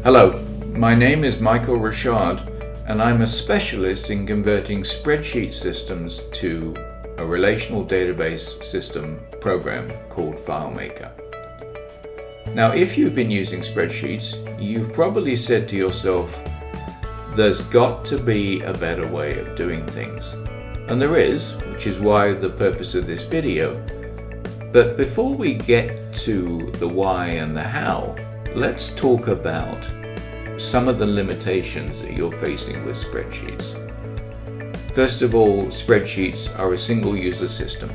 Hello, my name is Michael Rashad and I'm a specialist in converting spreadsheet systems to a relational database system program called FileMaker. Now, if you've been using spreadsheets, you've probably said to yourself, there's got to be a better way of doing things. And there is, which is why the purpose of this video. But before we get to the why and the how, let's talk about some of the limitations that you're facing with spreadsheets. First of all, spreadsheets are a single user system.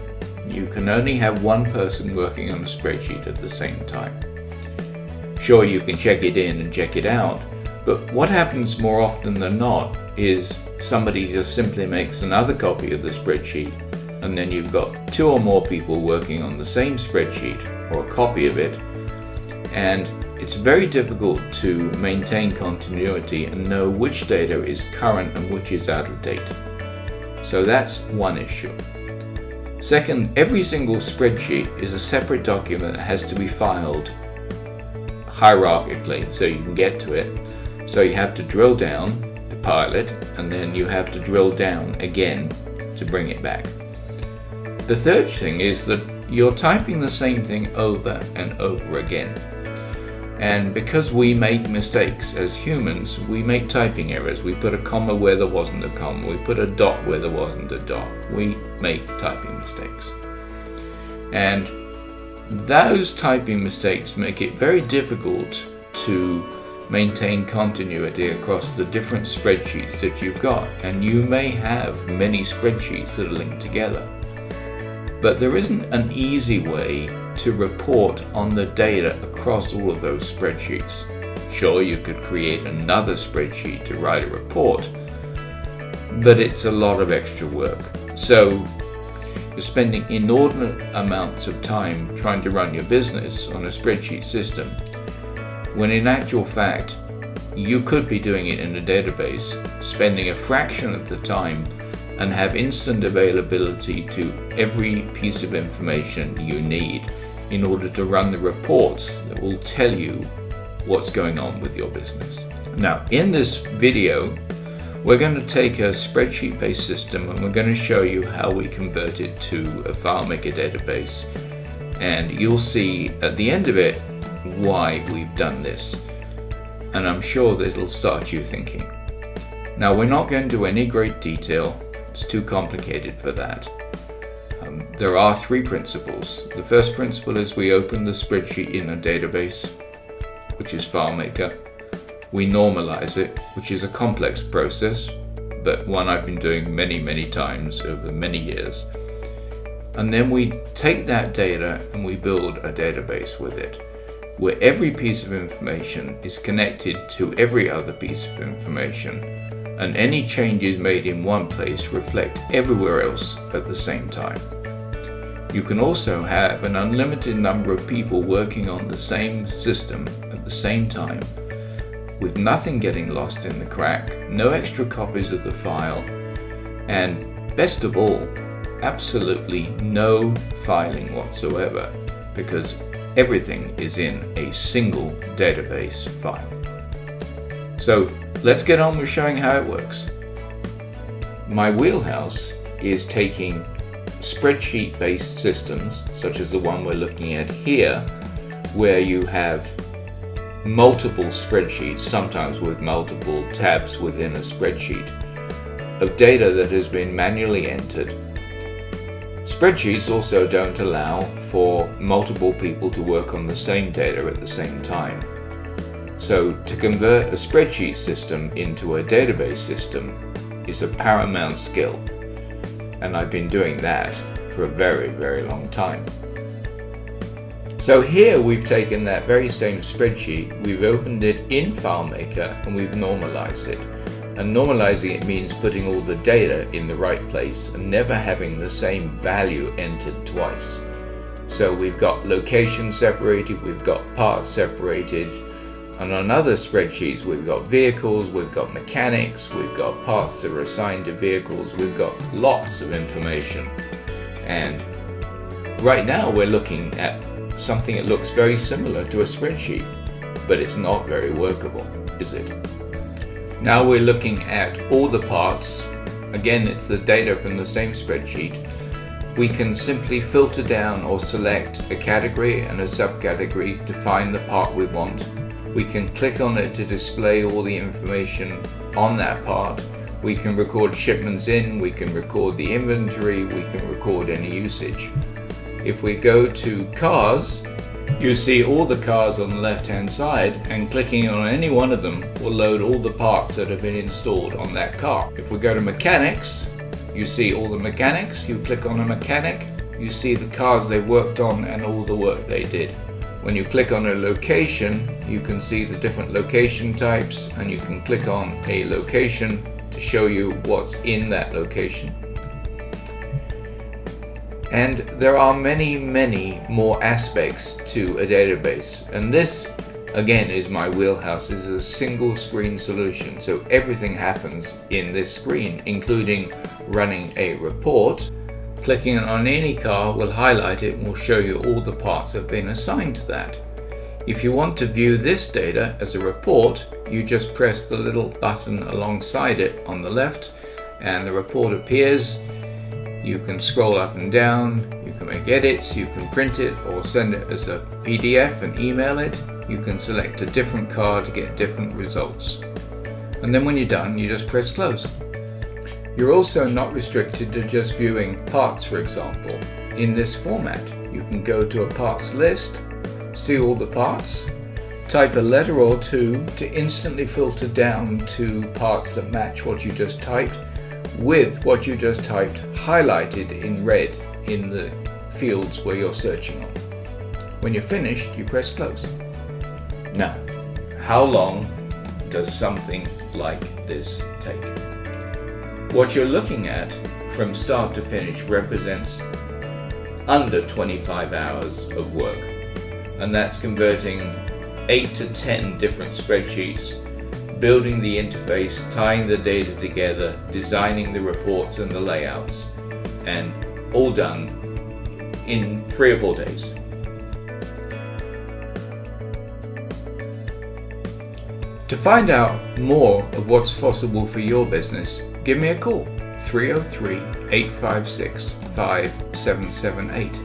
You can only have one person working on a spreadsheet at the same time. Sure, you can check it in and check it out, but what happens more often than not is somebody just simply makes another copy of the spreadsheet, and then you've got two or more people working on the same spreadsheet or a copy of it, and it's very difficult to maintain continuity and know which data is current and which is out of date. So that's one issue. Second, every single spreadsheet is a separate document that has to be filed hierarchically so you can get to it. So you have to drill down to file it, and then you have to drill down again to bring it back. The third thing is that you're typing the same thing over and over again. And because we make mistakes as humans, we make typing errors. We put a comma where there wasn't a comma. We put a dot where there wasn't a dot. We make typing mistakes. And those typing mistakes make it very difficult to maintain continuity across the different spreadsheets that you've got. And you may have many spreadsheets that are linked together. But there isn't an easy way to report on the data across all of those spreadsheets. Sure, you could create another spreadsheet to write a report, but it's a lot of extra work. So you're spending inordinate amounts of time trying to run your business on a spreadsheet system, when in actual fact, you could be doing it in a database, spending a fraction of the time and have instant availability to every piece of information you need in order to run the reports that will tell you what's going on with your business. Now, in this video, we're going to take a spreadsheet-based system and we're going to show you how we convert it to a FileMaker database. And you'll see at the end of it why we've done this. And I'm sure that it'll start you thinking. Now, we're not going to any great detail. It's too complicated for that. There are three principles. The first principle is we open the spreadsheet in a database, which is FileMaker. We normalize it, which is a complex process, but one I've been doing many times over many years. And then we take that data and we build a database with it, where every piece of information is connected to every other piece of information, and any changes made in one place reflect everywhere else at the same time. You can also have an unlimited number of people working on the same system at the same time, with nothing getting lost in the crack, no extra copies of the file, and best of all, absolutely no filing whatsoever, because everything is in a single database file. So let's get on with showing how it works. My wheelhouse is taking spreadsheet-based systems, such as the one we're looking at here, where you have multiple spreadsheets, sometimes with multiple tabs within a spreadsheet, of data that has been manually entered. Spreadsheets also don't allow for multiple people to work on the same data at the same time. So to convert a spreadsheet system into a database system is a paramount skill. And I've been doing that for a very long time. So here we've taken that very same spreadsheet, we've opened it in FileMaker and we've normalized it. And normalizing it means putting all the data in the right place and never having the same value entered twice. So we've got location separated, we've got parts separated, and on other spreadsheets we've got vehicles, we've got mechanics, we've got parts that are assigned to vehicles, we've got lots of information. And right now we're looking at something that looks very similar to a spreadsheet. but it's not very workable, is it? Now we're looking at all the parts. Again, it's the data from the same spreadsheet. We can simply filter down or select a category and a subcategory to find the part we want. We can click on it to display all the information on that part. We can record shipments in, we can record the inventory, we can record any usage. If we go to cars, you see all the cars on the left hand side, and clicking on any one of them will load all the parts that have been installed on that car. If we go to mechanics, you see all the mechanics. You click on a mechanic, you see the cars they worked on and all the work they did. When you click on a location, you can see the different location types, and you can click on a location to show you what's in that location. And there are many more aspects to a database, and this again is my wheelhouse. This is a single screen solution, so everything happens in this screen, including running a report. Clicking on any car will highlight it and will show you all the parts that have been assigned to that. If you want to view this data as a report, you just press the little button alongside it on the left and the report appears. You can scroll up and down, you can make edits, you can print it or send it as a PDF and email it. You can select a different car to get different results. And then when you're done, you just press close. You're also not restricted to just viewing parts, for example. In this format, you can go to a parts list, see all the parts, type a letter or two to instantly filter down to parts that match what you just typed, with what you just typed highlighted in red in the fields where you're searching on. When you're finished, you press close. Now, how long does something like this take? What you're looking at from start to finish represents under 25 hours of work, and that's converting 8 to 10 different spreadsheets, building the interface, tying the data together, designing the reports and the layouts, and all done in 3 or 4 days. To find out more of what's possible for your business, give me a call, 303-856-5778.